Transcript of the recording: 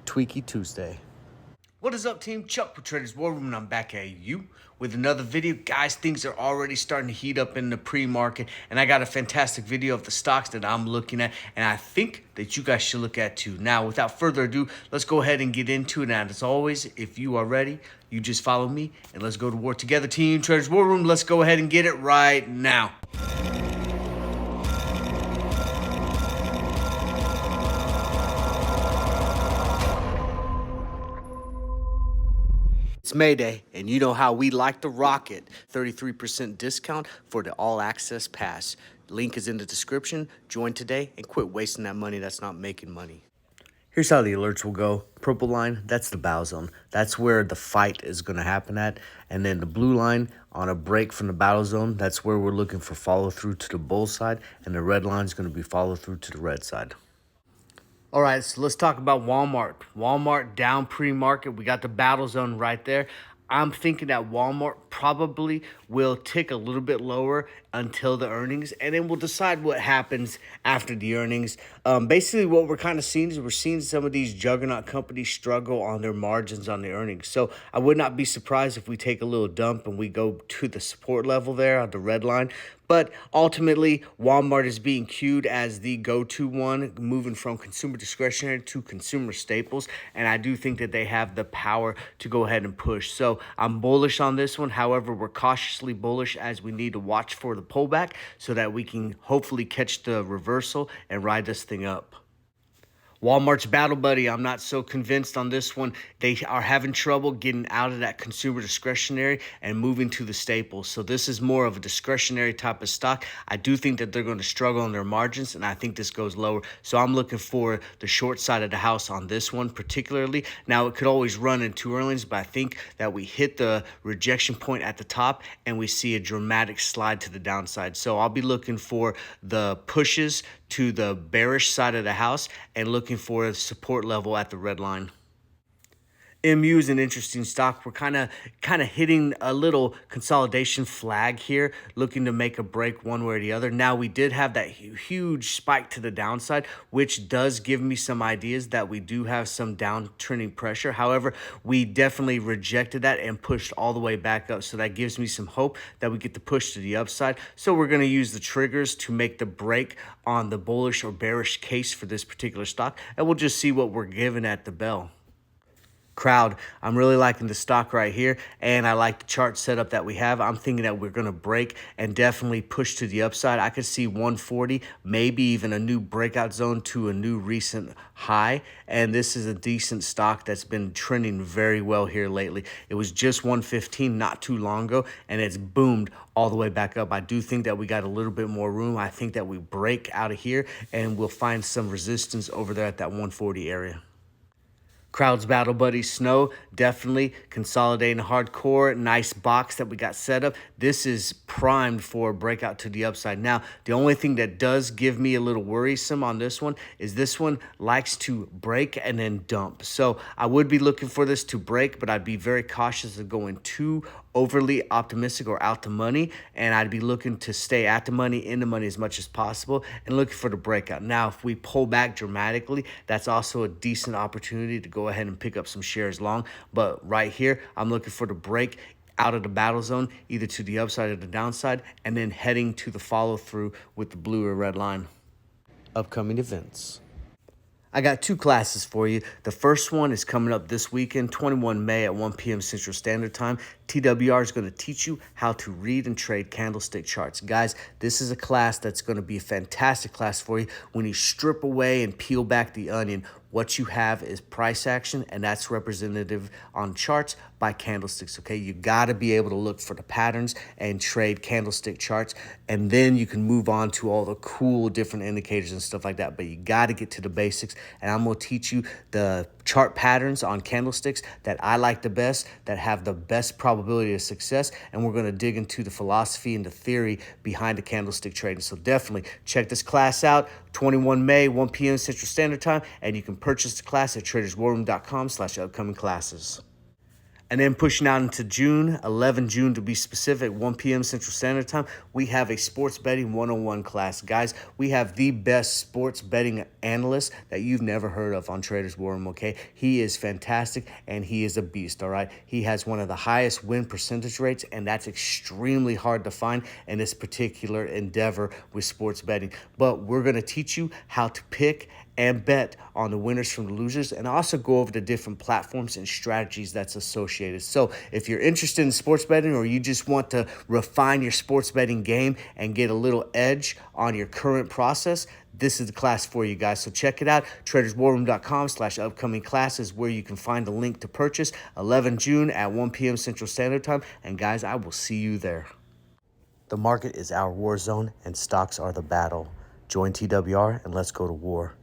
Tweaky Tuesday. What is up, team? Chuck with Traders War Room, and I'm back at you with another video. Guys, things are already starting to heat up in the pre-market, and I got a fantastic video of the stocks that I'm looking at, and I think that you guys should look at too. Now, without further ado, let's go ahead and get into it. And as always, if you are ready, you just follow me, and let's go to war together, team. Traders War Room, let's go ahead and get it right now. It's Mayday, and you know how we like to rock it. 33% discount for the All Access Pass. Link is in the description. Join today and quit wasting that money that's not making money. Here's how the alerts will go. Purple line, that's the bow zone. That's where the fight is going to happen at. And then the blue line on a break from the battle zone, that's where we're looking for follow through to the bull side. And the red line is going to be follow through to the red side. All right, so let's talk about Walmart. Walmart down pre-market. We got the battle zone right there. I'm thinking that Walmart probably will tick a little bit lower until the earnings, and then we'll decide what happens after the earnings. Basically, what we're kind of seeing is we're seeing some of these juggernaut companies struggle on their margins on the earnings. So I would not be surprised if we take a little dump and we go to the support level there on the red line. But ultimately, Walmart is being queued as the go-to one, moving from consumer discretionary to consumer staples. And I do think that they have the power to go ahead and push. So I'm bullish on this one. However, we're cautiously bullish as we need to watch for the pullback so that we can hopefully catch the reversal and ride this thing up. Walmart's Battle Buddy, I'm not so convinced on this one. They are having trouble getting out of that consumer discretionary and moving to the staples. So this is more of a discretionary type of stock. I do think that they're going to struggle on their margins, and I think this goes lower. So I'm looking for the short side of the house on this one particularly. Now, it could always run in two earnings, but I think that we hit the rejection point at the top and we see a dramatic slide to the downside. So I'll be looking for the pushes to the bearish side of the house and looking for a support level at the red line. MU is an interesting stock. We're kind of hitting a little consolidation flag here, looking to make a break one way or the other. Now, we did have that huge spike to the downside, which does give me some ideas that we do have some downtrending pressure. However, we definitely rejected that and pushed all the way back up. So that gives me some hope that we get the push to the upside. So we're going to use the triggers to make the break on the bullish or bearish case for this particular stock. And we'll just see what we're given at the bell. Crowd, I'm really liking the stock right here, and I like the chart setup that we have. I'm thinking that we're going to break and definitely push to the upside. I could see 140, maybe even a new breakout zone to a new recent high, and this is a decent stock that's been trending very well here lately. It was just 115 not too long ago, and it's boomed all the way back up. I do think that we got a little bit more room. I think that we break out of here, and we'll find some resistance over there at that 140 area. Crowd's Battle Buddy Snow, definitely consolidating hardcore. Nice box that we got set up. This is primed for a breakout to the upside. Now, the only thing that does give me a little worrisome on this one is this one likes to break and then dump. So I would be looking for this to break, but I'd be very cautious of going too overly optimistic or out the money, and I'd be looking to stay at the money, in the money as much as possible, and looking for the breakout. Now, if we pull back dramatically, that's also a decent opportunity to go ahead and pick up some shares long. But right here, I'm looking for the break out of the battle zone, either to the upside or the downside, and then heading to the follow through with the blue or red line. Upcoming events. I got two classes for you. The first one is coming up this weekend, 21 May at 1 p.m. Central Standard Time. TWR is going to teach you how to read and trade candlestick charts. Guys, this is a class that's going to be a fantastic class for you. When you strip away and peel back the onion, what you have is price action, and that's representative on charts by candlesticks, okay? You got to be able to look for the patterns and trade candlestick charts, and then you can move on to all the cool different indicators and stuff like that, but you got to get to the basics, and I'm going to teach you the chart patterns on candlesticks that I like the best, that have the best probability of success, and we're going to dig into the philosophy and the theory behind the candlestick trading. So definitely check this class out, 21 May, 1 p.m. Central Standard Time, and you can purchase the class at traderswarroom.com/upcoming classes. And then pushing out into June, 11 June to be specific, 1 p.m. Central Standard Time, we have a sports betting 101 class. Guys, we have the best sports betting analyst that you've never heard of on Traders War Room, okay? He is fantastic and he is a beast, all right? He has one of the highest win percentage rates, and that's extremely hard to find in this particular endeavor with sports betting. But we're going to teach you how to pick and bet on the winners from the losers, and also go over the different platforms and strategies that's associated. So if you're interested in sports betting, or you just want to refine your sports betting game and get a little edge on your current process, this is the class for you guys. So check it out. traderswarroom.com/upcoming classes, where you can find the link to purchase. 11 June at 1 p.m. Central Standard Time. And guys, I will see you there. The market is our war zone and stocks are the battle. Join TWR and let's go to war.